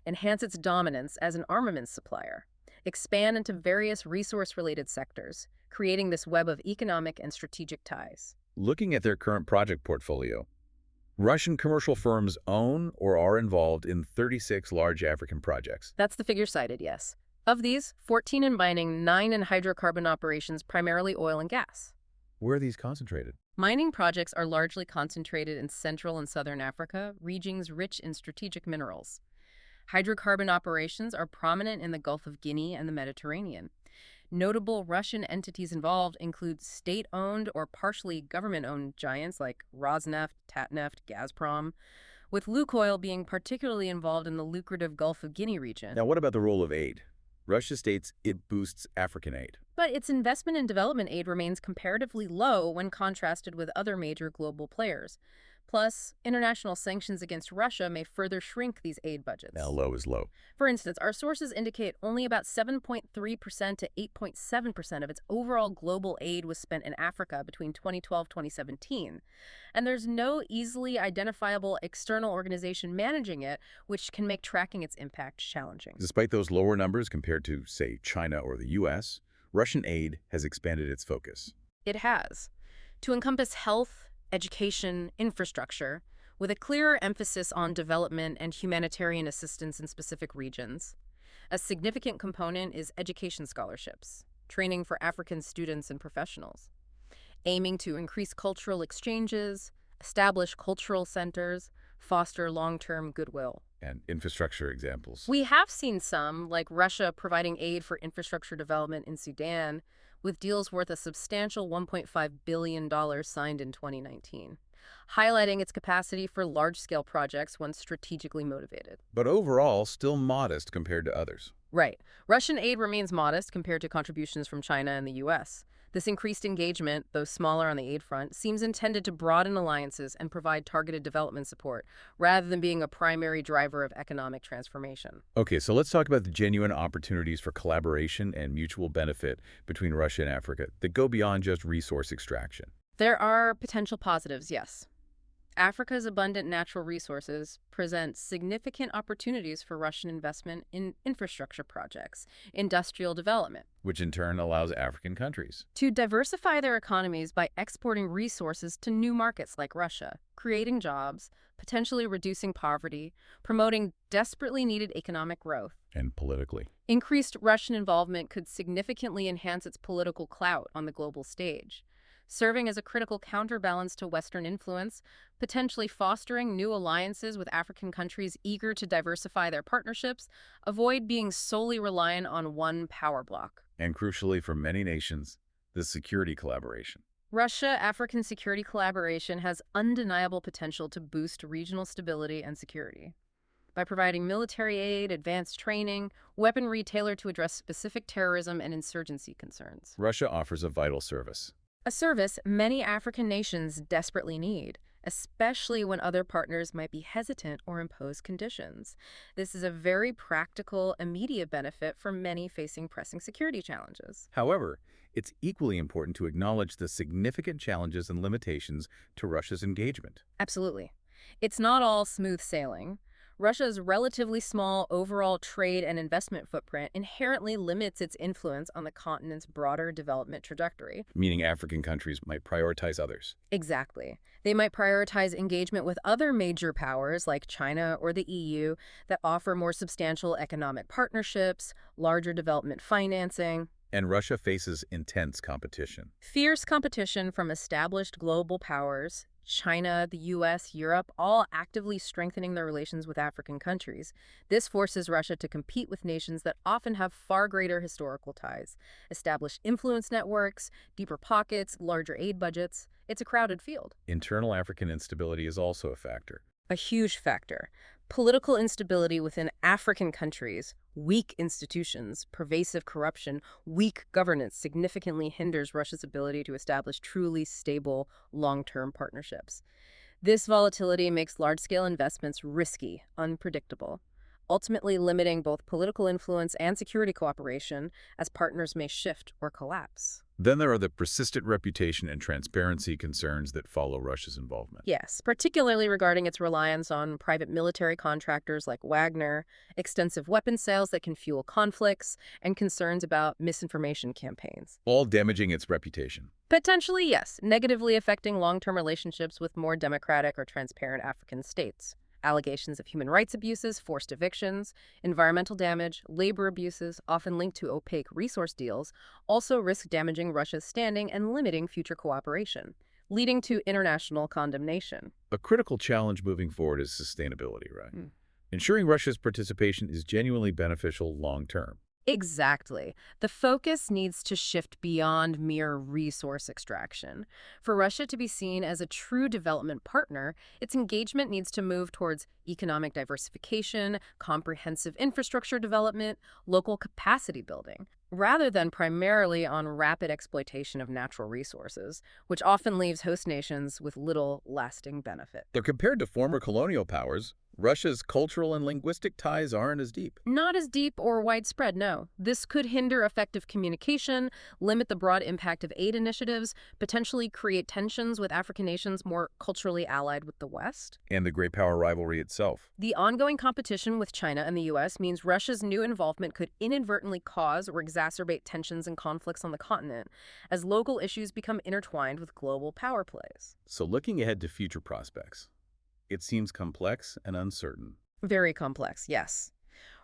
enhance its dominance as an armaments supplier, expand into various resource-related sectors, creating this web of economic and strategic ties. Looking at their current project portfolio, Russian commercial firms own or are involved in 36 large African projects. That's the figure cited, yes. Of these, 14 in mining, 9 in hydrocarbon operations, primarily oil and gas. Where are these concentrated? Mining projects are largely concentrated in Central and Southern Africa, regions rich in strategic minerals. Hydrocarbon operations are prominent in the Gulf of Guinea and the Mediterranean. Notable Russian entities involved include state-owned or partially government-owned giants like Rosneft, Tatneft, Gazprom, with Lukoil being particularly involved in the lucrative Gulf of Guinea region. Now, what about the role of aid? Russia states it boosts African aid. But its investment in development aid remains comparatively low when contrasted with other major global players. Plus, international sanctions against Russia may further shrink these aid budgets. Now, low is low. For instance, our sources indicate only about 7.3% to 8.7% of its overall global aid was spent in Africa between 2012-2017. And there's no easily identifiable external organization managing it, which can make tracking its impact challenging. Despite those lower numbers compared to, say, China or the U.S., Russian aid has expanded its focus. It has, to encompass health, education, infrastructure, with a clearer emphasis on development and humanitarian assistance in specific regions. A significant component is education scholarships, training for African students and professionals, aiming to increase cultural exchanges, establish cultural centers, foster long-term goodwill. And infrastructure examples. We have seen some, like Russia providing aid for infrastructure development in Sudan, with deals worth a substantial $1.5 billion signed in 2019, highlighting its capacity for large-scale projects when strategically motivated. But overall, still modest compared to others. Right. Russian aid remains modest compared to contributions from China and the U.S. This increased engagement, though smaller on the aid front, seems intended to broaden alliances and provide targeted development support, rather than being a primary driver of economic transformation. Okay, so let's talk about the genuine opportunities for collaboration and mutual benefit between Russia and Africa that go beyond just resource extraction. There are potential positives, yes. Africa's abundant natural resources present significant opportunities for Russian investment in infrastructure projects, industrial development, Which in turn allows African countries. to diversify their economies by exporting resources to new markets like Russia, creating jobs, potentially reducing poverty, promoting desperately needed economic growth. And politically. Increased Russian involvement could significantly enhance its political clout on the global stage, serving as a critical counterbalance to Western influence, potentially fostering new alliances with African countries eager to diversify their partnerships, avoid being solely reliant on one power bloc. And crucially for many nations, the security collaboration. Russia-African security collaboration has undeniable potential to boost regional stability and security. By providing military aid, advanced training, weaponry tailored to address specific terrorism and insurgency concerns. Russia offers a vital service. A service many African nations desperately need, especially when other partners might be hesitant or impose conditions. This is a very practical, immediate benefit for many facing pressing security challenges. However, it's equally important to acknowledge the significant challenges and limitations to Russia's engagement. Absolutely. It's not all smooth sailing. Russia's relatively small overall trade and investment footprint inherently limits its influence on the continent's broader development trajectory. Meaning African countries might prioritize others. Exactly. They might prioritize engagement with other major powers like China or the EU that offer more substantial economic partnerships, larger development financing. And Russia faces intense competition. Fierce competition from established global powers, China, the U.S., Europe, all actively strengthening their relations with African countries. This forces Russia to compete with nations that often have far greater historical ties, establish influence networks, deeper pockets, larger aid budgets. It's a crowded field. Internal African instability is also a factor. A huge factor. Political instability within African countries, weak institutions, pervasive corruption, weak governance significantly hinders Russia's ability to establish truly stable, long-term partnerships. This volatility makes large-scale investments risky, unpredictable. ultimately limiting both political influence and security cooperation as partners may shift or collapse. Then there are the persistent reputation and transparency concerns that follow Russia's involvement. Yes, particularly regarding its reliance on private military contractors like Wagner, extensive weapon sales that can fuel conflicts, and concerns about misinformation campaigns. All damaging its reputation. Potentially, yes, negatively affecting long-term relationships with more democratic or transparent African states. Allegations of human rights abuses, forced evictions, environmental damage, labor abuses, often linked to opaque resource deals, also risk damaging Russia's standing and limiting future cooperation, leading to international condemnation. A critical challenge moving forward is sustainability, right? Ensuring Russia's participation is genuinely beneficial long-term. Exactly. The focus needs to shift beyond mere resource extraction. For Russia to be seen as a true development partner, its engagement needs to move towards economic diversification, comprehensive infrastructure development, local capacity building, rather than primarily on rapid exploitation of natural resources, which often leaves host nations with little lasting benefit. Though compared to former colonial powers, Russia's cultural and linguistic ties aren't as deep. Not as deep or widespread, no. This could hinder effective communication, limit the broad impact of aid initiatives, potentially create tensions with African nations more culturally allied with the West. And the great power rivalry itself. The ongoing competition with China and the U.S. means Russia's new involvement could inadvertently cause or exacerbate tensions and conflicts on the continent as local issues become intertwined with global power plays. So looking ahead to future prospects, it seems complex and uncertain. Very complex, yes.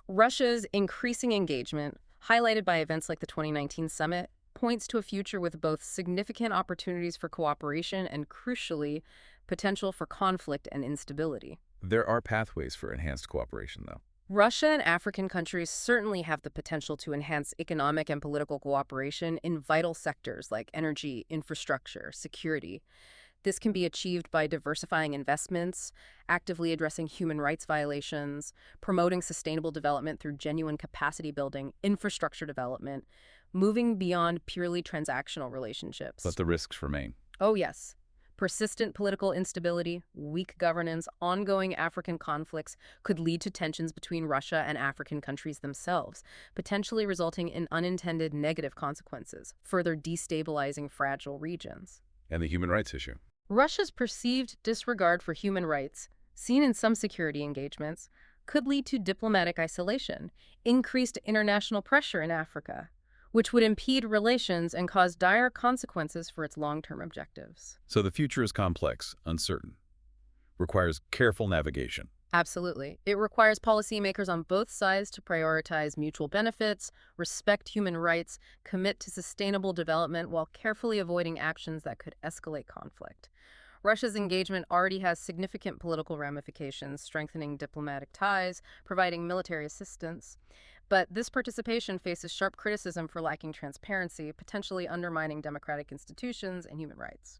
Russia's increasing engagement, highlighted by events like the 2019 summit, points to a future with both significant opportunities for cooperation and, crucially, potential for conflict and instability. There are pathways for enhanced cooperation, though. Russia and African countries certainly have the potential to enhance economic and political cooperation in vital sectors like energy, infrastructure, security. This can be achieved by diversifying investments, actively addressing human rights violations, promoting sustainable development through genuine capacity building, infrastructure development, moving beyond purely transactional relationships. But the risks remain. Oh, yes. Persistent political instability, weak governance, ongoing African conflicts could lead to tensions between Russia and African countries themselves, potentially resulting in unintended negative consequences, further destabilizing fragile regions. And the human rights issue. Russia's perceived disregard for human rights, seen in some security engagements, could lead to diplomatic isolation, increased international pressure in Africa, which would impede relations and cause dire consequences for its long-term objectives. So the future is complex, uncertain, requires careful navigation. Absolutely. It requires policymakers on both sides to prioritize mutual benefits, respect human rights, commit to sustainable development while carefully avoiding actions that could escalate conflict. Russia's engagement already has significant political ramifications, strengthening diplomatic ties, providing military assistance. But this participation faces sharp criticism for lacking transparency, potentially undermining democratic institutions and human rights.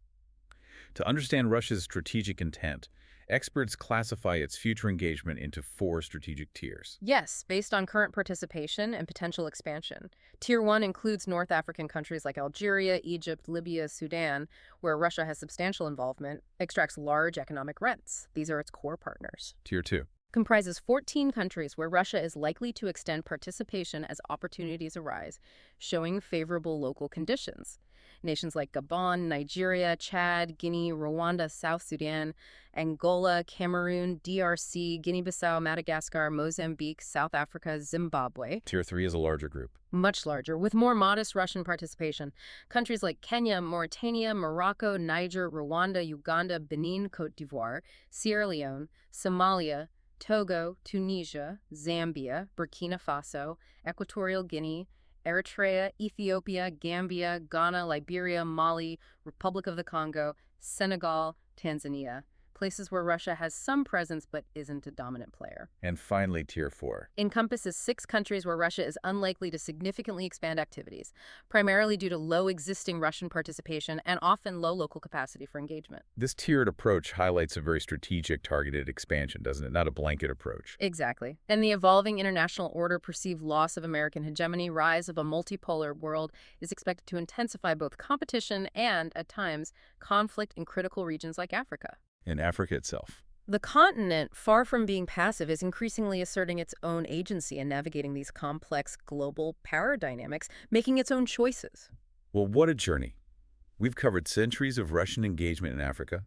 To understand Russia's strategic intent, experts classify its future engagement into 4 strategic tiers. Yes, based on current participation and potential expansion. Tier 1 includes North African countries like Algeria, Egypt, Libya, Sudan, where Russia has substantial involvement, extracts large economic rents. These are its core partners. Tier 2. Comprises 14 countries where Russia is likely to extend participation as opportunities arise, showing favorable local conditions. Nations like Gabon, Nigeria, Chad, Guinea, Rwanda, South Sudan, Angola, Cameroon, DRC, Guinea-Bissau, Madagascar, Mozambique, South Africa, Zimbabwe. Tier 3 is a larger group. Much larger, with more modest Russian participation. Countries like Kenya, Mauritania, Morocco, Niger, Rwanda, Uganda, Benin, Côte d'Ivoire, Sierra Leone, Somalia, Togo, Tunisia, Zambia, Burkina Faso, Equatorial Guinea, Eritrea, Ethiopia, Gambia, Ghana, Liberia, Mali, Republic of the Congo, Senegal, Tanzania. Places where Russia has some presence but isn't a dominant player. And finally, Tier 4. Encompasses 6 countries where Russia is unlikely to significantly expand activities, primarily due to low existing Russian participation and often low local capacity for engagement. This tiered approach highlights a very strategic, targeted expansion, doesn't it? Not a blanket approach. Exactly. And the evolving international order, perceived loss of American hegemony, rise of a multipolar world is expected to intensify both competition and, at times, conflict in critical regions like Africa. In Africa itself. The continent, far from being passive, is increasingly asserting its own agency and navigating these complex global power dynamics, making its own choices. Well, what a journey. We've covered centuries of Russian engagement in Africa,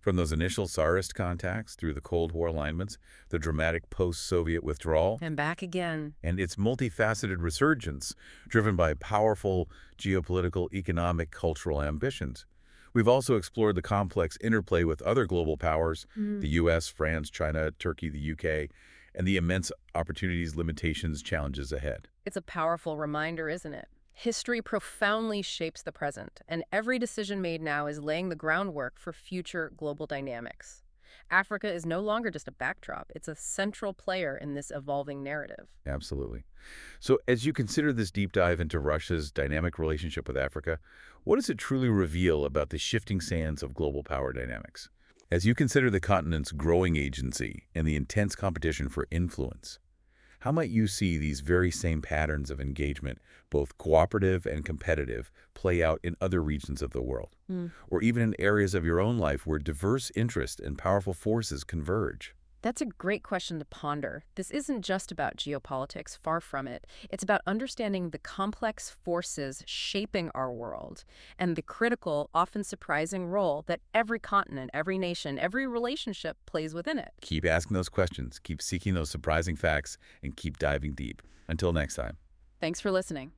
from those initial Tsarist contacts through the Cold War alignments, the dramatic post-Soviet withdrawal, And back again. and its multifaceted resurgence, driven by powerful geopolitical, economic, cultural ambitions. We've also explored the complex interplay with other global powers, the US, France, China, Turkey, the UK, and the immense opportunities, limitations, challenges ahead. It's a powerful reminder, isn't it? History profoundly shapes the present, and every decision made now is laying the groundwork for future global dynamics. Africa is no longer just a backdrop, it's a central player in this evolving narrative. Absolutely. So as you consider this deep dive into Russia's dynamic relationship with Africa, what does it truly reveal about the shifting sands of global power dynamics? As you consider the continent's growing agency and the intense competition for influence, how might you see these very same patterns of engagement, both cooperative and competitive, play out in other regions of the world? Or even in areas of your own life where diverse interests and powerful forces converge? That's a great question to ponder. This isn't just about geopolitics, far from it. It's about understanding the complex forces shaping our world and the critical, often surprising role that every continent, every nation, every relationship plays within it. Keep asking those questions, keep seeking those surprising facts, and keep diving deep. Until next time. Thanks for listening.